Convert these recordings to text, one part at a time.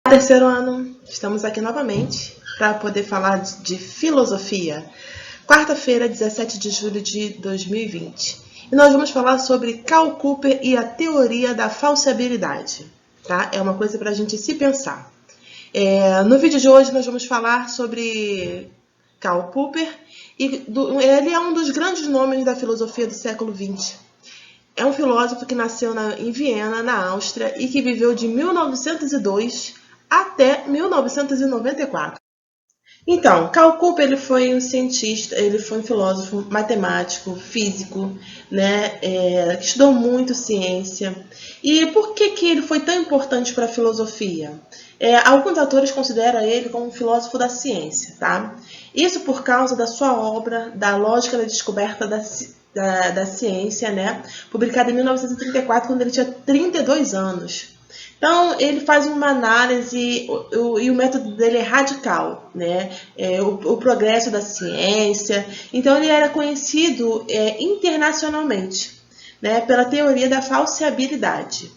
Terceiro ano, estamos aqui novamente para poder falar de filosofia. Quarta-feira, 17 de julho de 2020. E nós vamos falar sobre Karl Popper e a teoria da falseabilidade. Tá? É uma coisa para a gente se pensar. No vídeo de hoje nós vamos falar sobre Karl Popper. Ele é um dos grandes nomes da filosofia do século XX. É um filósofo que nasceu em Viena, na Áustria, e que viveu de 1902 até 1994. Então, Karl Popper ele foi um cientista, ele foi um filósofo, matemático, físico, né, que estudou muito ciência. E por que ele foi tão importante para a filosofia? Alguns autores consideram ele como um filósofo da ciência, tá? Isso por causa da sua obra, da Lógica da Descoberta da Ciência, né, publicada em 1934, quando ele tinha 32 anos. Então, ele faz uma análise e o método dele é radical, né? O progresso da ciência. Então, ele era conhecido internacionalmente, né, pela teoria da falseabilidade.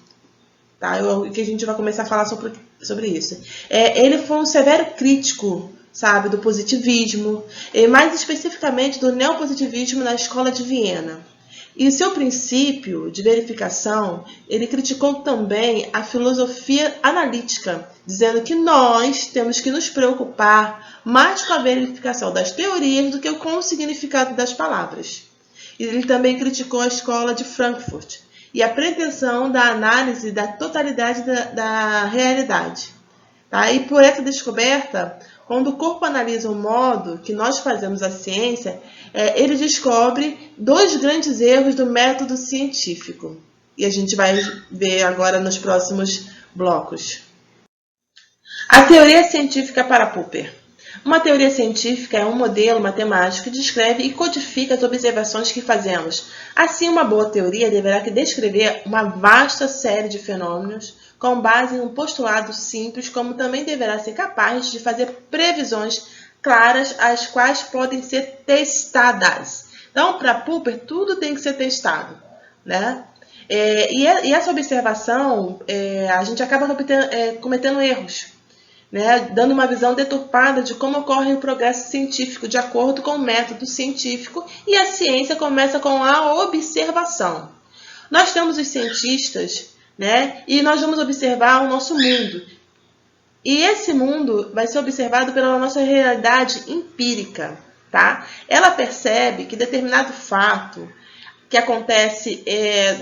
Tá? Que a gente vai começar a falar sobre isso. Ele foi um severo crítico, sabe, do positivismo, e mais especificamente do neopositivismo na escola de Viena. E seu princípio de verificação, ele criticou também a filosofia analítica, dizendo que nós temos que nos preocupar mais com a verificação das teorias do que com o significado das palavras. E ele também criticou a escola de Frankfurt e a pretensão da análise da totalidade da realidade. Tá? E por essa descoberta, quando o corpo analisa o modo que nós fazemos a ciência, ele descobre dois grandes erros do método científico. E a gente vai ver agora nos próximos blocos. A teoria científica para Popper. Uma teoria científica é um modelo matemático que descreve e codifica as observações que fazemos. Assim, uma boa teoria deverá descrever uma vasta série de fenômenos com base em um postulado simples, como também deverá ser capaz de fazer previsões claras, as quais podem ser testadas. Então, para Popper, tudo tem que ser testado, né? E essa observação, a gente acaba cometendo erros, né? Dando uma visão deturpada de como ocorre o progresso científico de acordo com o método científico, e a ciência começa com a observação. Nós temos os cientistas, né? E nós vamos observar o nosso mundo. E esse mundo vai ser observado pela nossa realidade empírica, tá? Ela percebe que determinado fato que acontece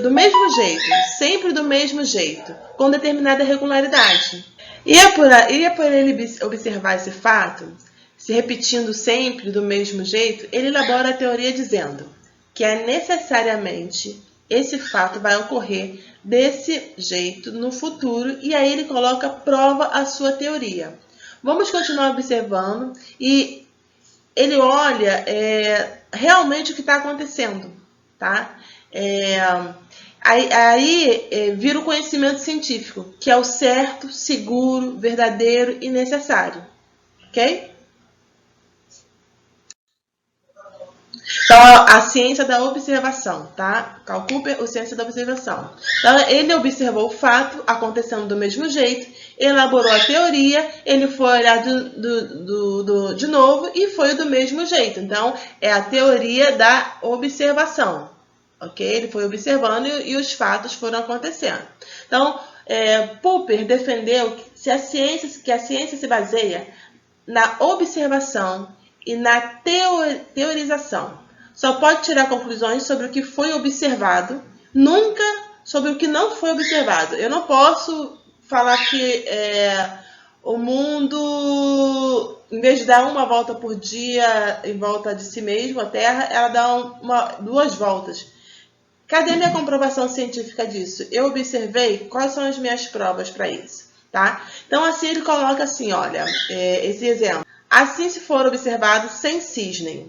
do mesmo jeito, sempre do mesmo jeito, com determinada regularidade. E é por ele observar esse fato, se repetindo sempre do mesmo jeito, ele elabora a teoria dizendo que necessariamente esse fato vai ocorrer desse jeito no futuro, e aí ele coloca prova à sua teoria. Vamos continuar observando e ele olha realmente o que está acontecendo, tá? Aí vira o conhecimento científico, que é o certo, seguro, verdadeiro e necessário, ok? Então, a ciência da observação, tá? Karl Popper, a ciência da observação. Então, ele observou o fato acontecendo do mesmo jeito, elaborou a teoria, ele foi olhar de novo e foi do mesmo jeito. Então, é a teoria da observação, ok? Ele foi observando e os fatos foram acontecendo. Então, Popper defendeu que a ciência se baseia na observação e na teorização. Só pode tirar conclusões sobre o que foi observado, nunca sobre o que não foi observado. Eu não posso falar que o mundo, em vez de dar uma volta por dia em volta de si mesmo, a Terra, ela dá duas voltas. Cadê minha comprovação científica disso? Eu observei, quais são as minhas provas para isso? Tá? Então, assim, ele coloca assim, olha, esse exemplo. Assim se for observado 100 cisnes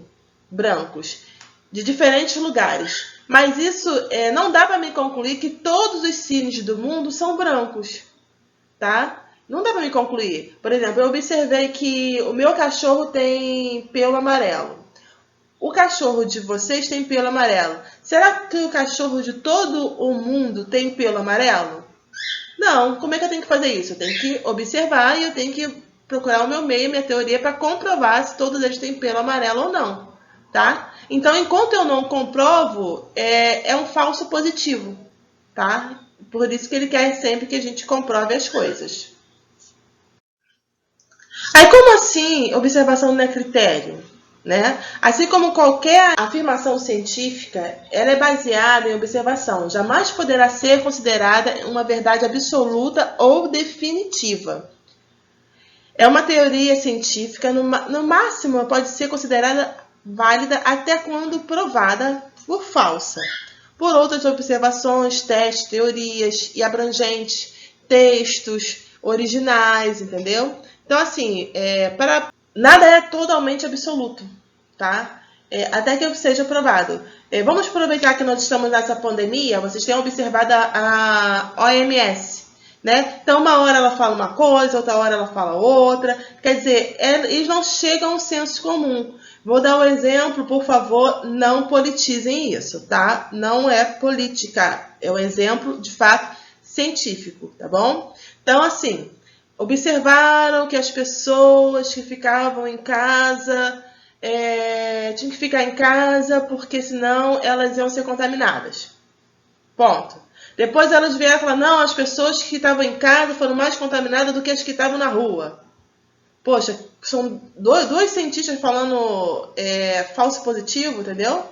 brancos de diferentes lugares. Mas isso não dá para me concluir que todos os cisnes do mundo são brancos. Tá? Não dá para me concluir. Por exemplo, eu observei que o meu cachorro tem pelo amarelo. O cachorro de vocês tem pelo amarelo. Será que o cachorro de todo o mundo tem pelo amarelo? Não, como é que eu tenho que fazer isso? Eu tenho que observar e eu tenho que procurar o meu meio, minha teoria, para comprovar se todos eles têm pelo amarelo ou não, tá? Então, enquanto eu não comprovo, é um falso positivo, tá? Por isso que ele quer sempre que a gente comprove as coisas. Aí, como assim observação não é critério? Né? Assim como qualquer afirmação científica, ela é baseada em observação, jamais poderá ser considerada uma verdade absoluta ou definitiva. É uma teoria científica, no máximo pode ser considerada válida até quando provada por falsa, por outras observações, testes, teorias e abrangentes, textos originais, entendeu? Então, assim, nada é totalmente absoluto, tá? Até que seja provado. Vamos aproveitar que nós estamos nessa pandemia, vocês têm observado a OMS, né? Então, uma hora ela fala uma coisa, outra hora ela fala outra. Quer dizer, eles não chegam a um senso comum. Vou dar um exemplo, por favor, não politizem isso, tá? Não é política, é um exemplo, de fato, científico, tá bom? Então, assim, observaram que as pessoas que ficavam em casa tinham que ficar em casa porque senão elas iam ser contaminadas. Ponto. Depois elas vieram falar, não, as pessoas que estavam em casa foram mais contaminadas do que as que estavam na rua. Poxa, são dois cientistas falando falso positivo, entendeu?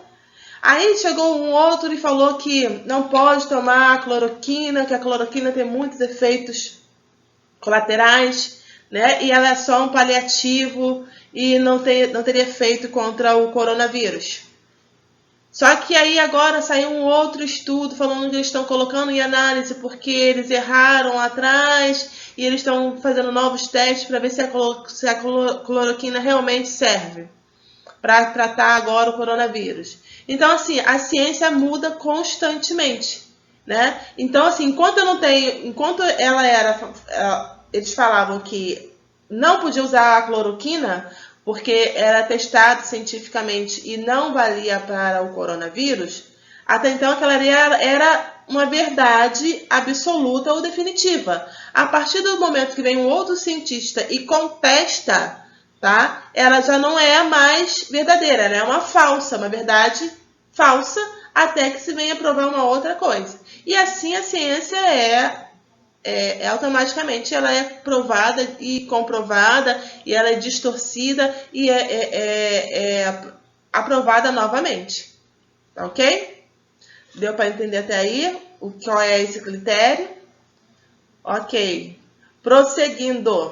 Aí chegou um outro e falou que não pode tomar cloroquina, que a cloroquina tem muitos efeitos colaterais, né? E ela é só um paliativo e não teria efeito contra o coronavírus. Só que aí agora saiu um outro estudo falando que eles estão colocando em análise porque eles erraram lá atrás e eles estão fazendo novos testes para ver se a cloroquina realmente serve para tratar agora o coronavírus. Então, assim, a ciência muda constantemente, né? Então, assim, enquanto eles falavam que não podia usar a cloroquina porque era testado cientificamente e não valia para o coronavírus, até então aquela era uma verdade absoluta ou definitiva. A partir do momento que vem um outro cientista e contesta, tá? Ela já não é mais verdadeira, ela é uma verdade falsa, até que se venha provar uma outra coisa. E assim a ciência automaticamente ela é provada e comprovada, e ela é distorcida e aprovada novamente. Tá ok? Deu para entender até aí qual é esse critério? Ok. Prosseguindo.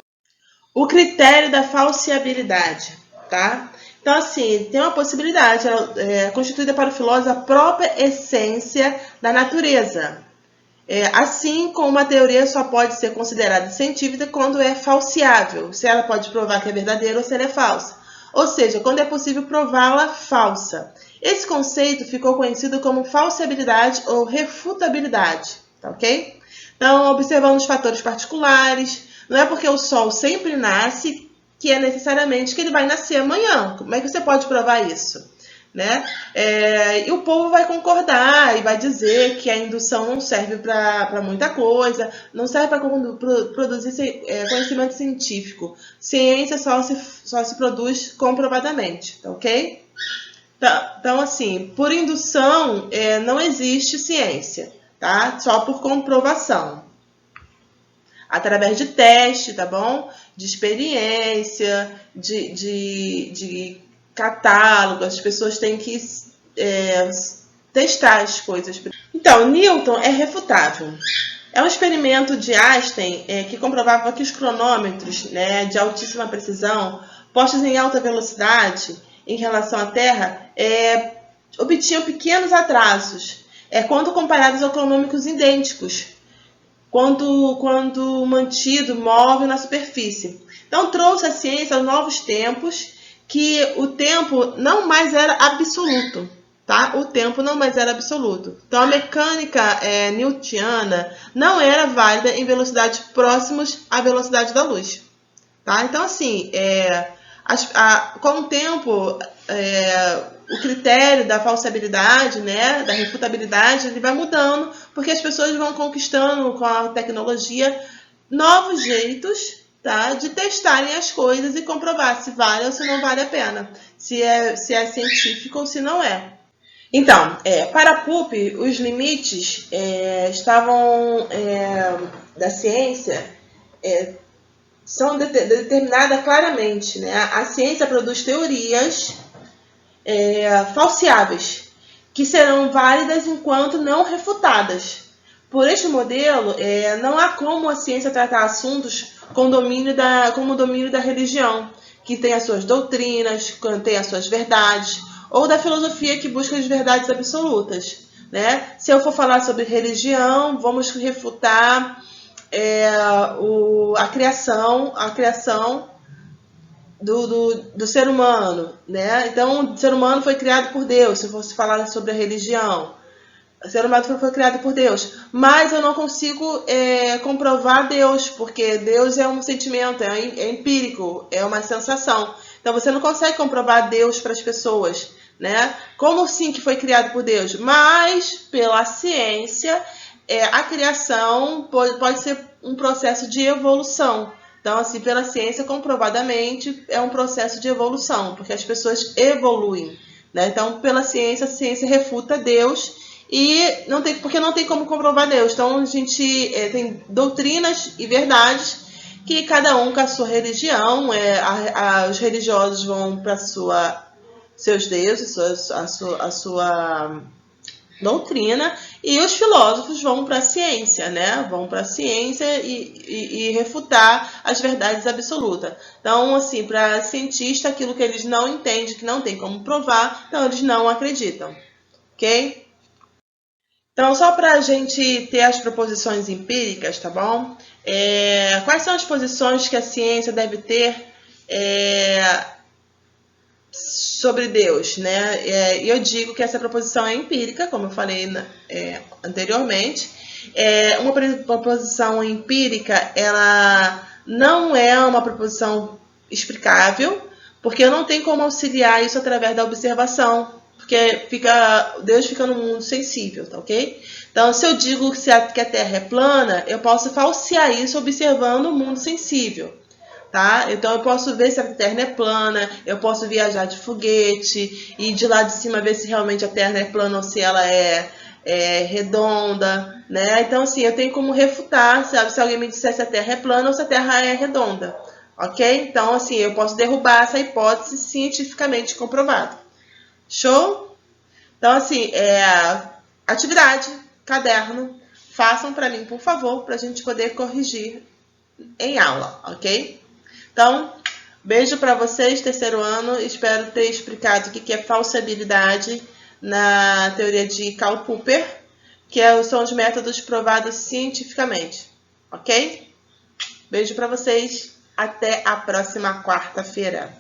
O critério da falseabilidade, tá? Então, assim, tem uma possibilidade, ela é constituída para o filósofo a própria essência da natureza. Assim como uma teoria só pode ser considerada científica quando é falseável, se ela pode provar que é verdadeira ou se ela é falsa. Ou seja, quando é possível prová-la falsa. Esse conceito ficou conhecido como falseabilidade ou refutabilidade, tá ok? Então, observando os fatores particulares, não é porque o Sol sempre nasce que é necessariamente que ele vai nascer amanhã. Como é que você pode provar isso? Né? E o povo vai concordar e vai dizer que a indução não serve para muita coisa, não serve para produzir conhecimento científico. Ciência só se produz comprovadamente, tá ok? Então, assim, por indução não existe ciência, tá? Só por comprovação. Através de teste, tá bom? De experiência, de catálogo, as pessoas têm que testar as coisas. Então, Newton é refutável. É um experimento de Einstein que comprovava que os cronômetros, né, de altíssima precisão, postos em alta velocidade em relação à Terra, obtinham pequenos atrasos, quando comparados a cronômetros idênticos, quando mantido móvel na superfície. Então, trouxe a ciência aos novos tempos, que o tempo não mais era absoluto, tá? O tempo não mais era absoluto. Então, a mecânica newtoniana não era válida em velocidades próximas à velocidade da luz, tá? Então, assim, com o tempo, o critério da falsibilidade, né, da refutabilidade, ele vai mudando, porque as pessoas vão conquistando com a tecnologia novos jeitos, tá, de testarem as coisas e comprovar se vale ou se não vale a pena, se é científico ou se não é. Então, para Popper, os limites da ciência são determinadas claramente, né? A ciência produz teorias falseáveis, que serão válidas enquanto não refutadas. Por este modelo, não há como a ciência tratar assuntos como o domínio da religião, que tem as suas doutrinas, que tem as suas verdades, ou da filosofia que busca as verdades absolutas, né? Se eu for falar sobre religião, vamos refutar a criação do ser humano, né? Então, o ser humano foi criado por Deus, se fosse falar sobre a religião. O ser humano foi criado por Deus, mas eu não consigo comprovar Deus, porque Deus é um sentimento, é empírico, é uma sensação. Então você não consegue comprovar Deus para as pessoas, né? Como sim que foi criado por Deus? Mas pela ciência, a criação pode ser um processo de evolução. Então, assim, pela ciência, comprovadamente, é um processo de evolução, porque as pessoas evoluem, né? Então, pela ciência, a ciência refuta Deus porque não tem como comprovar Deus. Então, a gente tem doutrinas e verdades que cada um com a sua religião, os religiosos vão para seus deuses, a sua doutrina, e os filósofos vão para a ciência, né? Vão para a ciência e refutar as verdades absolutas. Então, assim, para cientista, aquilo que eles não entendem, que não tem como provar, então eles não acreditam, ok? Então, só para a gente ter as proposições empíricas, tá bom? Quais são as posições que a ciência deve ter sobre Deus, né? Eu digo que essa proposição é empírica, como eu falei anteriormente. Uma proposição empírica, ela não é uma proposição explicável, porque eu não tenho como auxiliar isso através da observação, porque Deus fica no mundo sensível, tá ok? Então, se eu digo que a Terra é plana, eu posso falsear isso observando o mundo sensível. Tá? Então eu posso ver se a Terra é plana, eu posso viajar de foguete e de lá de cima ver se realmente a Terra é plana ou se ela é redonda, né? Então assim, eu tenho como refutar, sabe, se alguém me disser se a Terra é plana ou se a Terra é redonda, ok? Então assim, eu posso derrubar essa hipótese cientificamente comprovada. Show? Então assim, atividade, caderno, façam para mim, por favor, para a gente poder corrigir em aula, ok? Então, beijo para vocês, terceiro ano. Espero ter explicado o que é falsibilidade na teoria de Karl Popper, que são os métodos provados cientificamente, ok? Beijo para vocês. Até a próxima quarta-feira.